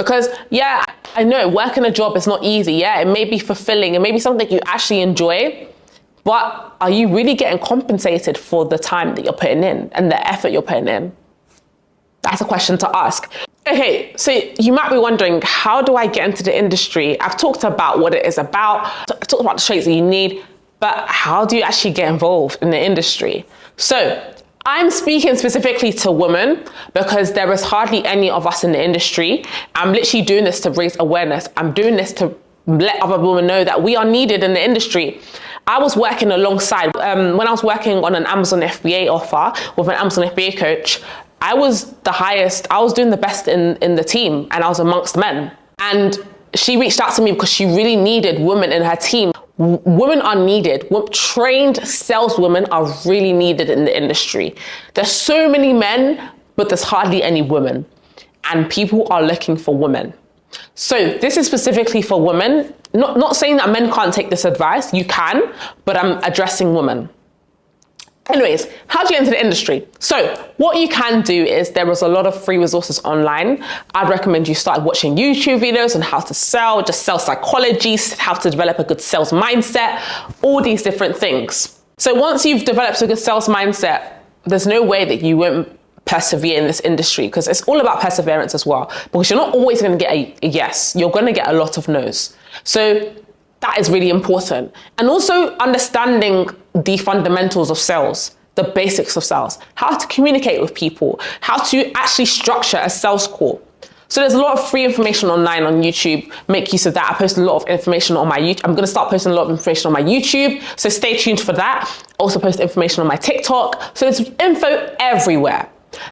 Because yeah, I know working a job is not easy. Yeah, it may be fulfilling. It may be something you actually enjoy, but are you really getting compensated for the time that you're putting in and the effort you're putting in? That's a question to ask. Okay, so you might be wondering, how do I get into the industry? I've talked about what it is about. I've talked about the traits that you need, but how do you actually get involved in the industry? So I'm speaking specifically to women because there is hardly any of us in the industry. I'm literally doing this to raise awareness. I'm doing this to let other women know that we are needed in the industry. I was working alongside, when I was working on an Amazon FBA offer with an Amazon FBA coach, I was the highest, I was doing the best in the team, and I was amongst men. And she reached out to me because she really needed women in her team. Women are needed. Trained saleswomen are really needed in the industry. There's so many men, but there's hardly any women. And people are looking for women. So this is specifically for women. Not saying that men can't take this advice, you can, but I'm addressing women. Anyways, how do you get into the industry? So what you can do is there is a lot of free resources online. I'd recommend you start watching YouTube videos on how to sell, just sales psychology, how to develop a good sales mindset, all these different things. So once you've developed a good sales mindset, there's no way that you won't persevere in this industry, because it's all about perseverance as well, because you're not always going to get a yes. You're going to get a lot of no's. So that is really important. And also understanding the fundamentals of sales, the basics of sales, how to communicate with people, how to actually structure a sales call. So there's a lot of free information online on YouTube. Make use of that. I post a lot of information on my YouTube. I'm going to start posting a lot of information on my YouTube. So stay tuned for that. Also post information on my TikTok. So there's info everywhere.